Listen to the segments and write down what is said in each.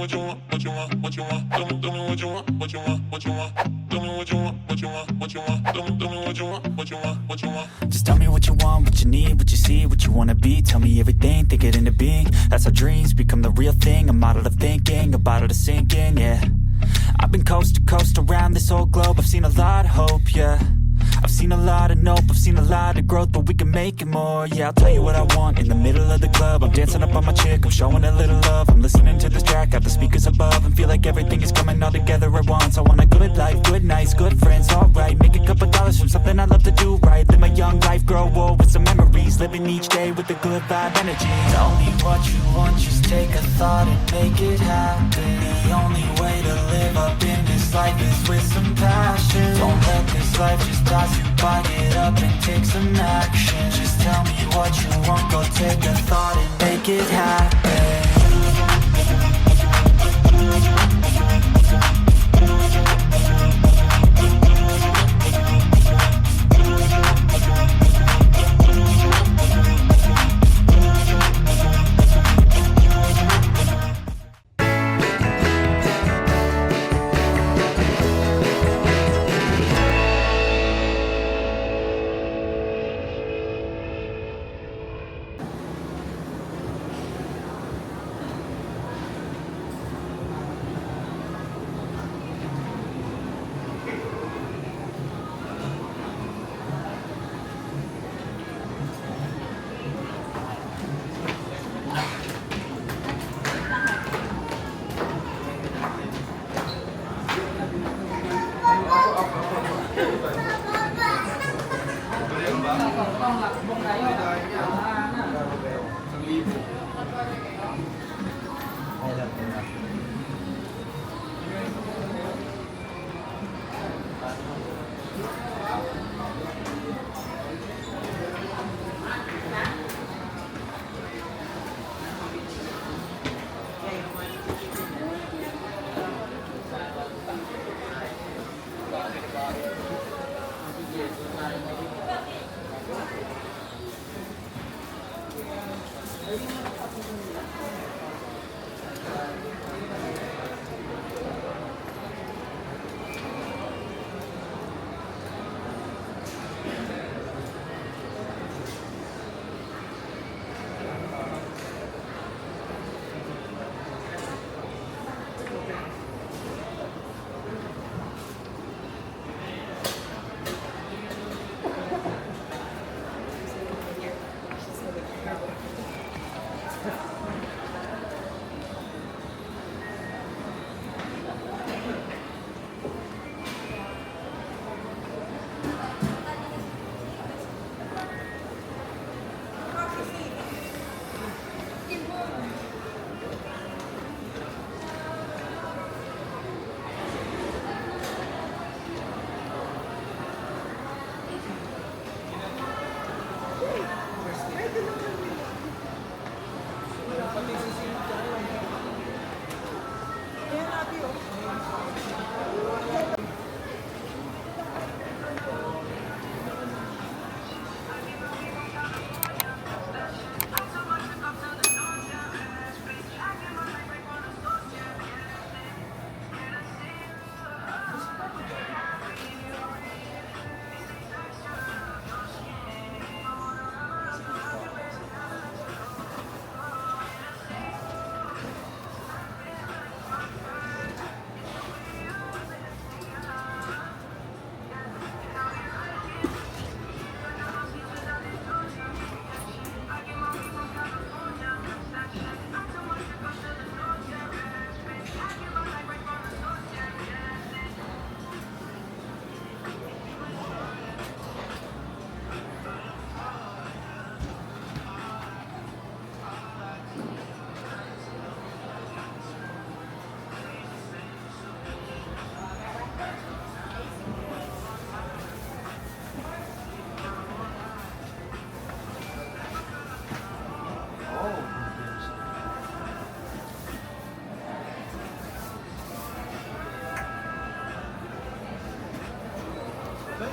what you want, what you want, what you want. Tell me what you want, what you want, what you want. Tell me what you want, what you want, what you want. Tell me what you want, what you want, what you want. Just tell me what you want, what you need, what you see, what you wanna be. Tell me everything, think it into being. That's how dreams become the real thing. A model of thinking, a bottle to sink in, yeah. I've been coast to coast around this whole globe. I've seen a lot of hope, yeah. I've seen a lot of nope, I've seen a lot of growth, but we can make it more, yeah. I'll tell you what I want in the middle of the club. I'm dancing up on my chick, I'm showing a little love. I'm listening to this track, got the speakers above, and feel like everything is coming all together at once. I want a good life, good nights, good friends, alright. Make a couple dollars from something I love to do right. Live my young life, grow old with some memories. Living each day with a good vibe energy. Tell me what you want, just take a thought and make it happen. The only way to live up in this life is with some passion. Don't let this life just pass you by, get up and take some action. Just tell me what you want, go take a thought and make it happen.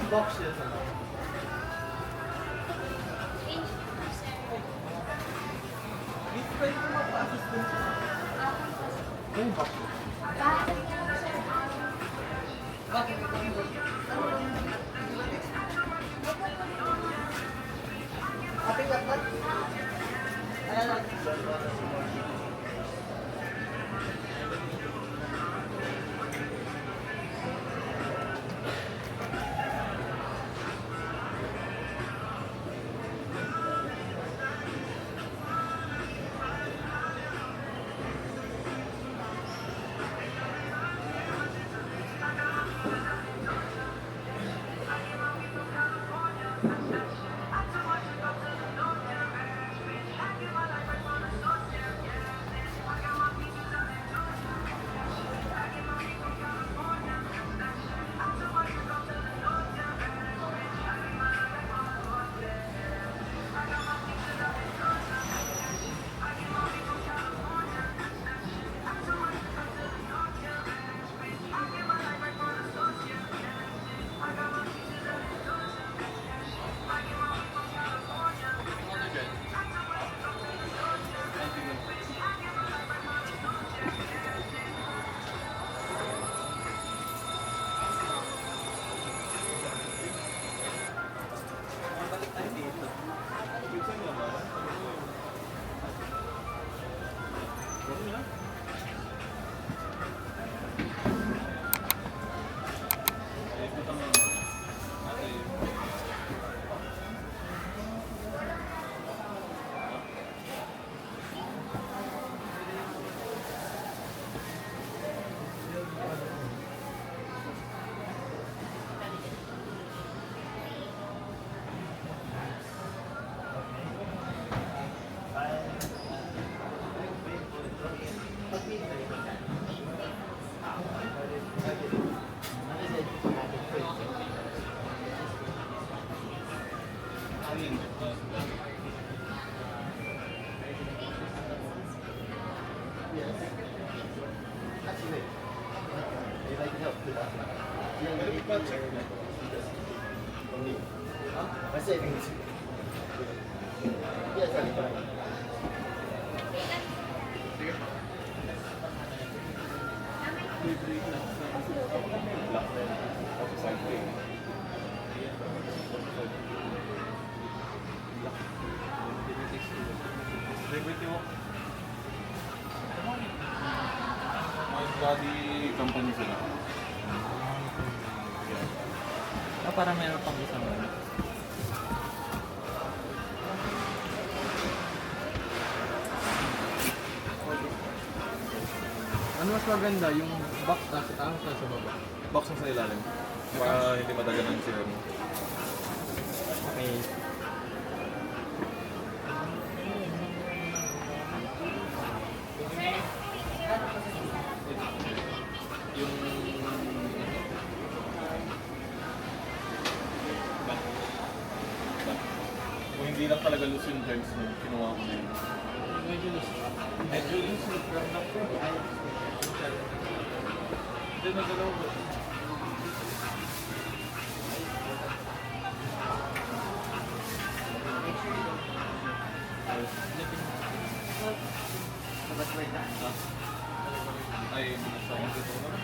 boxes. Pwede ko magpa-assist dun sa Body company sila. Para meron pang isang ano. Ano mas maganda? Yung box sa taas o sa baba? Box na sa ilalim. Para hindi madaganan sila. Okay. Kung hindi lang talaga loose yung joints na kinuha ko na yun. Medyo loose. Medyo loose yung ramdam ko. Hindi nagalaw ko. Ay, nasa akong dito na.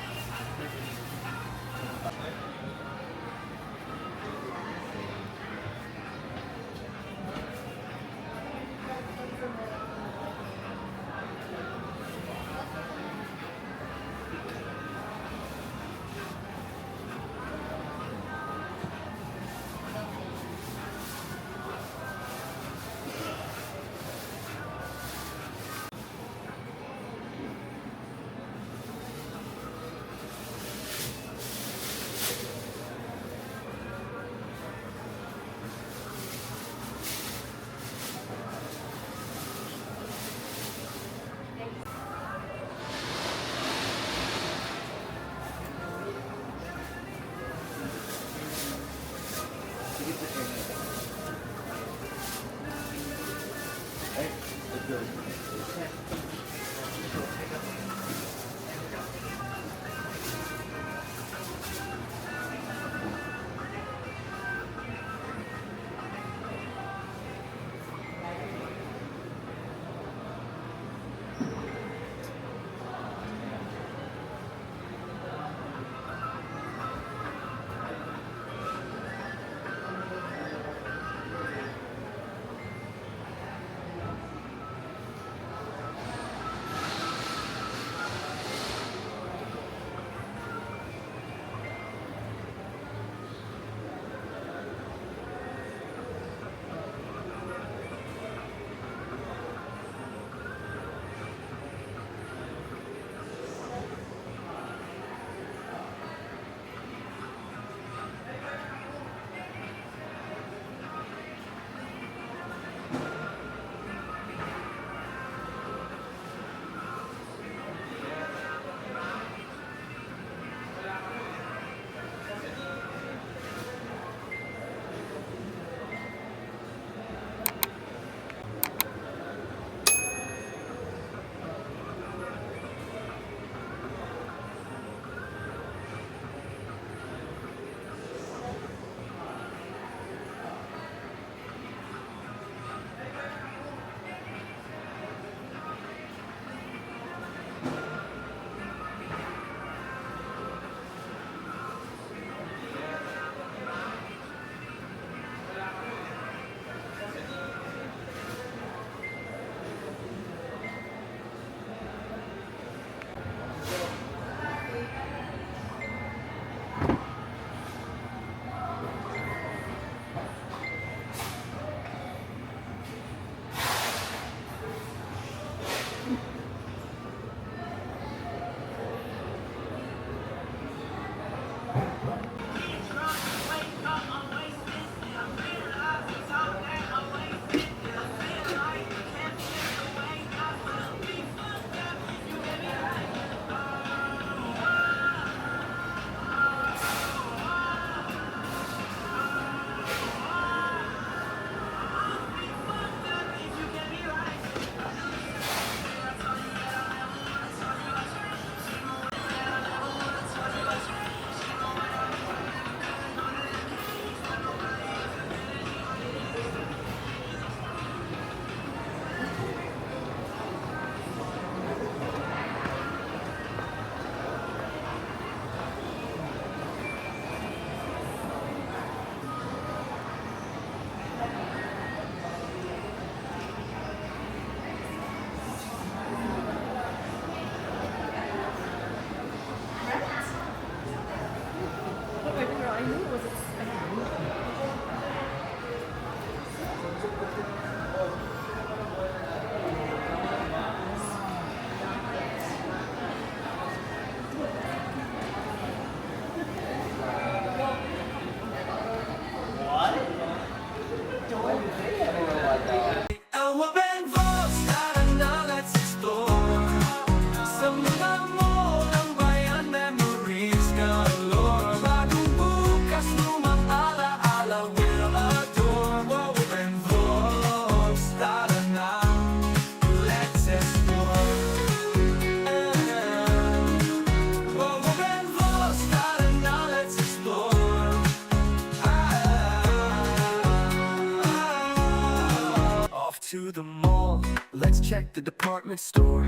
department store,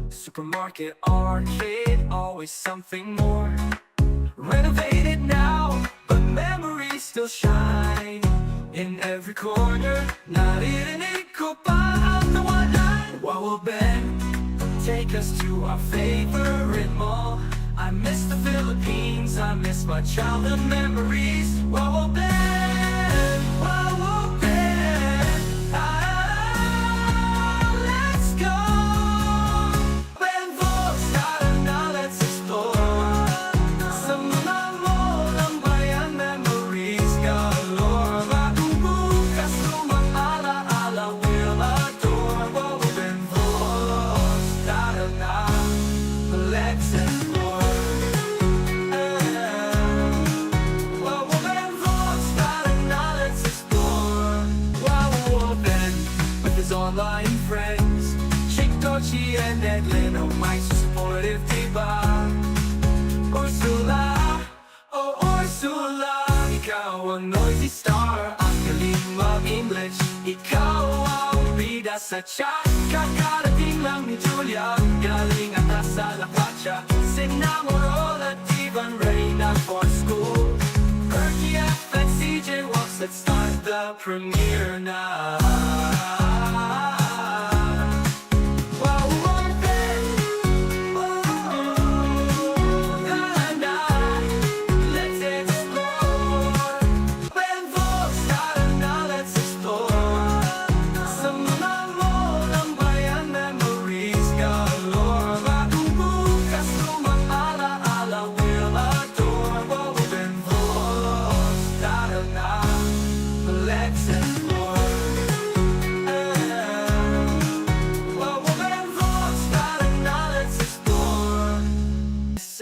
supermarket, arcade, always something more. Renovated now, but memories still shine in every corner. Naririnig ko pa ang tawanan. Wow, Ben, take us to our favorite mall. I miss the Philippines, I miss my childhood memories. Wow, Ben, wow, Ben, let's go. Ben Vlogs, tara na, let's explore. Sa mga mall ng bayan, memories galore. Bagong bukas, lumang alaala, we'll adore. Wow, Ben Vlogs, tara na, let's explore. Online friends, Chick Dochi and Edlin, oh my supportive diba. Ursula, oh Ursula, ikaw ang noisy star, ang galing mag-English. Ikaw ang bida sa chat, kakarating lang ni Julia, galing at nasa Lakwacha. Sinamorol at Ivan Reyna for school. Erky F and CJ Walks, let's start the premiere now.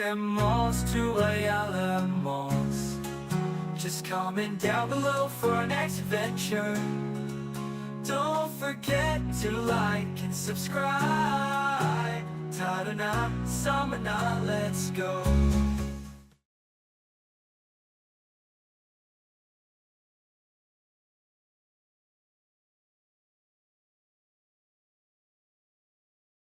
Malls to Ayala malls. Just comment down below for our next adventure. Don't forget to like and subscribe. Tara na, sama na, let's go.